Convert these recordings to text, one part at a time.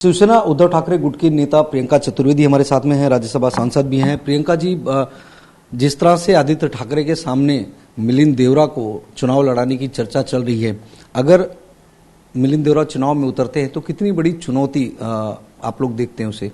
शिवसेना उद्धव ठाकरे गुट की नेता प्रियंका चतुर्वेदी हमारे साथ में हैं, राज्यसभा सांसद भी हैं। प्रियंका जी, जिस तरह से आदित्य ठाकरे के सामने मिलिंद देवरा को चुनाव लड़ाने की चर्चा चल रही है, अगर मिलिंद देवरा चुनाव में उतरते हैं तो कितनी बड़ी चुनौती आप लोग देखते हैं उसे?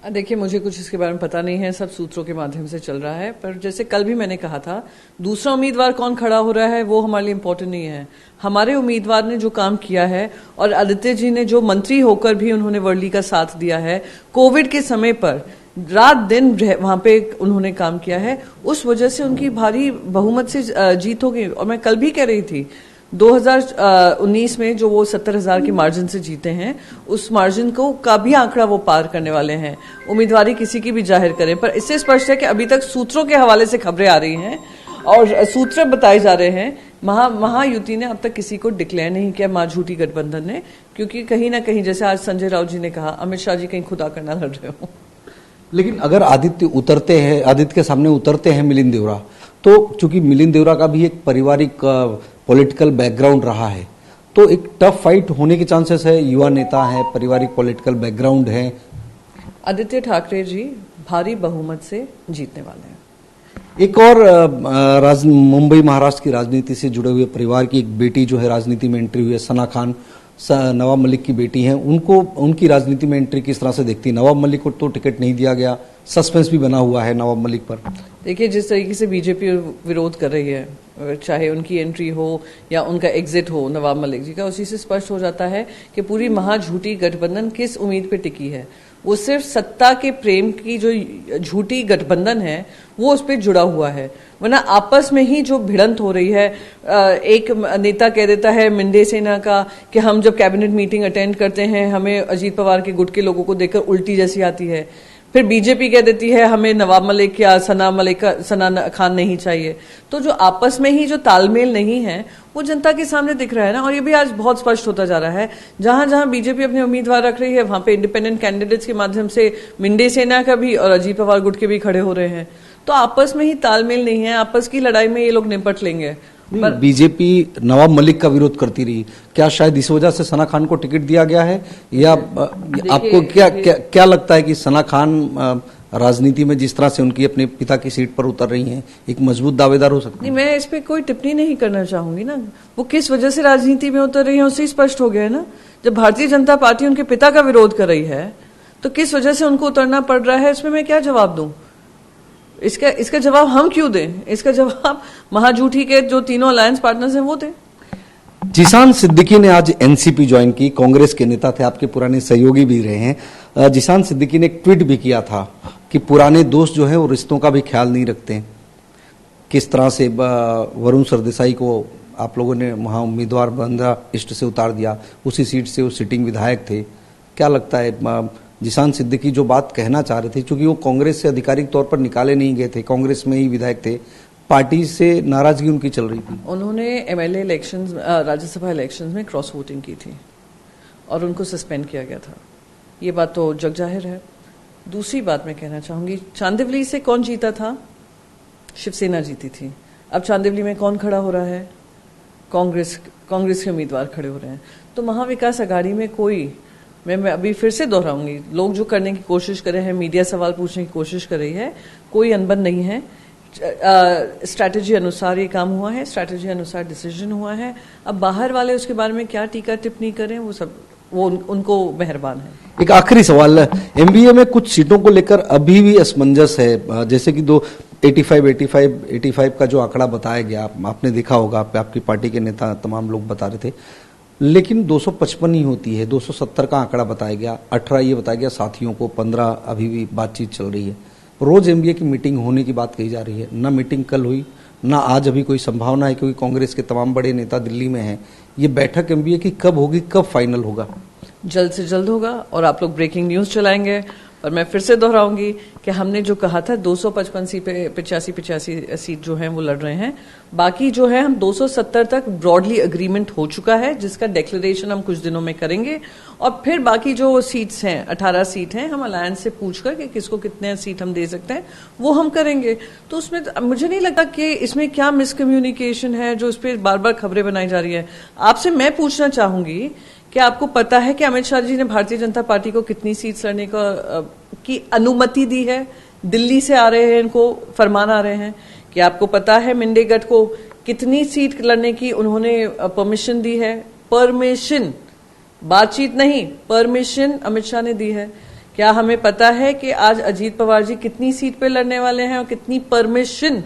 देखिए, मुझे कुछ इसके बारे में पता नहीं है, सब सूत्रों के माध्यम से चल रहा है। पर जैसे कल भी मैंने कहा था, दूसरा उम्मीदवार कौन खड़ा हो रहा है वो हमारे लिए इम्पोर्टेंट नहीं है। हमारे उम्मीदवार ने जो काम किया है और आदित्य जी ने जो मंत्री होकर भी उन्होंने वर्ली का साथ दिया है, कोविड के समय पर रात दिन वहां पे उन्होंने काम किया है, उस वजह से उनकी भारी बहुमत से जीत होगी। और मैं कल भी कह रही थी, 2019 में जो वो 70,000 के मार्जिन से जीते हैं, उस मार्जिन को का भी आंकड़ा वो पार करने वाले हैं। उम्मीदवारी किसी की भी जाहिर करें, पर इससे स्पष्ट है कि अभी तक सूत्रों के हवाले से खबरें आ रही हैं और सूत्र बताए जा रहे हैं। महायुति ने अब तक किसी को डिक्लेयर नहीं किया, महाझूठी गठबंधन ने, क्योंकि कहीं ना कहीं जैसे आज संजय राउत जी ने कहा, अमित शाह जी कहीं खुदा करना लड़ रहे हो। लेकिन अगर आदित्य के सामने उतरते हैं मिलिंद देवरा, तो चूंकि मिलिंद देवरा का भी एक पारिवारिक पॉलिटिकल बैकग्राउंड रहा है, तो एक टफ फाइट होने के चांसेस है। युवा नेता है, पारिवारिक पॉलिटिकल बैकग्राउंड है। आदित्य ठाकरे जी भारी बहुमत से जीतने वाले हैं। एक और मुंबई महाराष्ट्र की राजनीति से जुड़े हुए परिवार की एक बेटी जो है राजनीति में एंट्री हुई है, सना खान, नवाब मलिक की बेटी हैं, उनकी राजनीति में एंट्री किस तरह से देखती है? नवाब मलिक को तो टिकट नहीं दिया गया, सस्पेंस भी बना हुआ है नवाब मलिक पर। देखिए, जिस तरीके से बीजेपी विरोध कर रही है, चाहे उनकी एंट्री हो या उनका एग्जिट हो नवाब मलिक जी का, उसी से स्पष्ट हो जाता है कि पूरी महाझूठी गठबंधन किस उम्मीद पे टिकी है। वो सिर्फ सत्ता के प्रेम की जो झूठी गठबंधन है वो उस पर जुड़ा हुआ है, वरना आपस में ही जो भिड़ंत हो रही है। एक नेता कह देता है मिंडे सेना का कि हम जब कैबिनेट मीटिंग अटेंड करते हैं हमें अजीत पवार के गुट के लोगों को देखकर उल्टी जैसी आती है। फिर बीजेपी कह देती है हमें नवाब मलिक या सना खान नहीं चाहिए। तो जो आपस में ही जो तालमेल नहीं है वो जनता के सामने दिख रहा है ना, और ये भी आज बहुत स्पष्ट होता जा रहा है। जहां जहां बीजेपी अपने उम्मीदवार रख रही है, वहां पे इंडिपेंडेंट कैंडिडेट्स के माध्यम से मिंडे सेना का भी और अजीत पवार गुट के भी खड़े हो रहे हैं। तो आपस में ही तालमेल नहीं है, आपस की लड़ाई में ये लोग निपट लेंगे। पर बीजेपी नवाब मलिक का विरोध करती रही, क्या शायद इस वजह से सना खान को टिकट दिया गया है? या आपको क्या लगता है कि सना खान राजनीति में जिस तरह से उनकी अपने पिता की सीट पर उतर रही हैं, एक मजबूत दावेदार हो सकती है? नहीं, मैं इस पे कोई टिप्पणी नहीं करना चाहूंगी ना। वो किस वजह से राजनीति में उतर रही है उससे स्पष्ट हो गया है ना। जब भारतीय जनता पार्टी उनके पिता का विरोध कर रही है तो किस वजह से उनको उतरना पड़ रहा है, इसमें मैं क्या जवाब दूं? इसका जवाब हम क्यों दें? इसका जवाब महाझूठी के जो तीनों अलायंस पार्टनर्स हैं वो दें। जिशान सिद्दीकी ने आज एनसीपी ज्वाइन की। कांग्रेस के नेता थे, आपके पुराने सहयोगी भी रहे हैं। जिशान सिद्दीकी ने एक ट्वीट भी किया था कि पुराने दोस्त जो है वो रिश्तों का भी ख्याल नहीं रखते। किस तरह से वरुण सरदेसाई को आप लोगों ने वहां उम्मीदवार बंदा इष्ट से उतार दिया, उसी सीट से वो सिटिंग विधायक थे। क्या लगता है जिशान सिद्दीकी जो बात कहना चाह रहे थे, क्योंकि वो कांग्रेस से आधिकारिक तौर पर निकाले नहीं गए थे, कांग्रेस में ही विधायक थे, पार्टी से नाराजगी उनकी चल रही थी। उन्होंने एमएलए इलेक्शंस, राज्यसभा इलेक्शंस में क्रॉस वोटिंग की थी और उनको सस्पेंड किया गया था। ये बात तो जग जाहिर है। दूसरी बात मैं कहना चाहूंगी, चांदिवली से कौन जीता था? शिवसेना जीती थी। अब चांदिवली में कौन खड़ा हो रहा है? कांग्रेस के उम्मीदवार खड़े हो रहे हैं। तो महाविकास अघाड़ी में कोई, मैं अभी फिर से दोहराऊंगी, लोग जो करने की कोशिश कर रहे हैं, मीडिया सवाल पूछने की कोशिश कर रही है, कोई अनबन नहीं है। स्ट्रैटेजी अनुसार ये काम हुआ है, स्ट्रैटेजी अनुसार डिसीजन हुआ है। अब बाहर वाले उसके बारे में क्या टीका टिप्पणी करें, वो उनको मेहरबान है। एक आखिरी सवाल, एमबीए में कुछ सीटों को लेकर अभी भी असमंजस है। जैसे कि 85 का जो आंकड़ा बताया गया, आपने देखा होगा, आपकी पार्टी के नेता तमाम लोग बता रहे थे, लेकिन 255 ही होती है। 270 का आंकड़ा बताया गया, 18 ये बताया गया साथियों को, 15 अभी भी बातचीत चल रही है। रोज एमबीए की मीटिंग होने की बात कही जा रही है, ना मीटिंग कल हुई, ना आज अभी कोई संभावना है, क्योंकि कांग्रेस के तमाम बड़े नेता दिल्ली में हैं। ये बैठक एमबीए की कब होगी, कब फाइनल होगा? जल्द से जल्द होगा और आप लोग ब्रेकिंग न्यूज चलाएंगे। और मैं फिर से दोहराऊंगी कि हमने जो कहा था 255 सीट पे 85 सीट जो हैं वो लड़ रहे हैं। बाकी जो है हम 270 तक ब्रॉडली अग्रीमेंट हो चुका है, जिसका डिक्लेरेशन हम कुछ दिनों में करेंगे। और फिर बाकी जो सीट्स हैं, 18 सीट हैं, हम अलायंस से पूछकर कि किसको कितने सीट हम दे सकते हैं वो हम करेंगे। तो उसमें मुझे नहीं लगता कि इसमें क्या मिसकम्युनिकेशन है जो इस पर बार बार खबरें बनाई जा रही है। आपसे मैं पूछना चाहूंगी क्या आपको पता है कि अमित शाह जी ने भारतीय जनता पार्टी को कितनी सीट्स लड़ने की अनुमति दी है? दिल्ली से आ रहे हैं, इनको फरमान आ रहे हैं। क्या आपको पता है मिंडे गट को कितनी सीट लड़ने की उन्होंने परमिशन दी है? परमिशन, बातचीत नहीं, परमिशन अमित शाह ने दी है। क्या हमें पता है कि आज अजीत पवार जी कितनी सीट पे लड़ने वाले हैं और कितनी परमिशन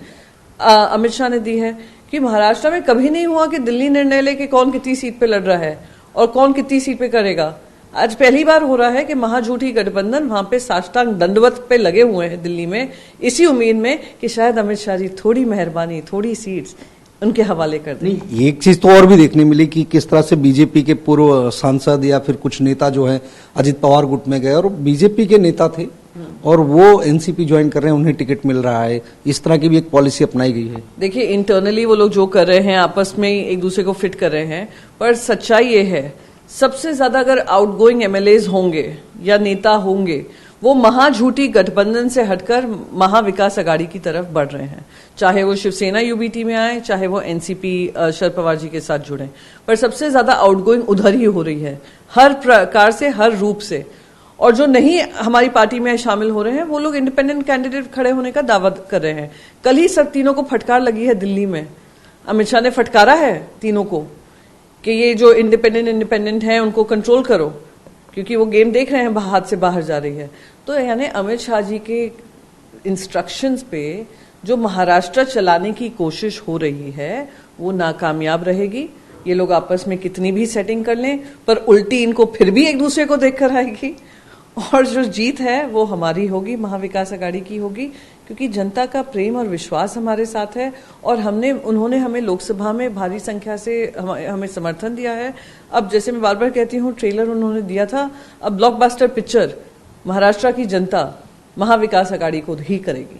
अमित शाह ने दी है? कि महाराष्ट्र में कभी नहीं हुआ कि दिल्ली निर्णय ले कि कौन कितनी सीट पे लड़ रहा है और कौन कितनी सीट पे करेगा। आज पहली बार हो रहा है कि महाझूठी गठबंधन वहां पे साष्टांग दंडवत पे लगे हुए हैं दिल्ली में, इसी उम्मीद में कि शायद अमित शाह जी थोड़ी मेहरबानी, थोड़ी सीट्स उनके हवाले कर दें। नहीं, एक चीज तो और भी देखने मिली कि किस तरह से बीजेपी के पूर्व सांसद या फिर कुछ नेता जो है अजित पवार गुट में गए और बीजेपी के नेता थे और वो एनसीपी ज्वाइन कर रहे हैं, उन्हें टिकट मिल रहा है। इस तरह की भी एक पॉलिसी अपनाई गई है। देखिए, इंटरनली वो लोग जो कर रहे हैं आपस में एक दूसरे को फिट कर रहे हैं, पर सच्चाई ये है सबसे ज्यादा अगर आउटगोइंग एमएलएज होंगे या नेता होंगे वो महाझूठी गठबंधन से हटकर महाविकास अघाड़ी की तरफ बढ़ रहे हैं। चाहे वो शिवसेना यूबीटी में आए, चाहे वो एनसीपी शरद पवार जी के साथ जुड़े, पर सबसे ज्यादा आउटगोइंग उधर ही हो रही है, हर प्रकार से, हर रूप से। और जो नहीं हमारी पार्टी में शामिल हो रहे हैं वो लोग इंडिपेंडेंट कैंडिडेट खड़े होने का दावा कर रहे हैं। कल ही सब तीनों को फटकार लगी है दिल्ली में, अमित शाह ने फटकारा है तीनों को कि ये जो इंडिपेंडेंट हैं उनको कंट्रोल करो, क्योंकि वो गेम देख रहे हैं हाथ से बाहर जा रही है। तो यानी अमित शाह जी के इंस्ट्रक्शंस पे जो महाराष्ट्र चलाने की कोशिश हो रही है वो नाकामयाब रहेगी। ये लोग आपस में कितनी भी सेटिंग कर लें, पर उल्टी इनको फिर भी एक दूसरे को देखकर आएगी और जो जीत है वो हमारी होगी, महाविकास अघाड़ी की होगी, क्योंकि जनता का प्रेम और विश्वास हमारे साथ है और उन्होंने हमें लोकसभा में भारी संख्या से हमें समर्थन दिया है। अब जैसे मैं बार बार कहती हूँ, ट्रेलर उन्होंने दिया था, अब ब्लॉकबस्टर पिक्चर महाराष्ट्र की जनता महाविकास अघाड़ी को ही करेगी।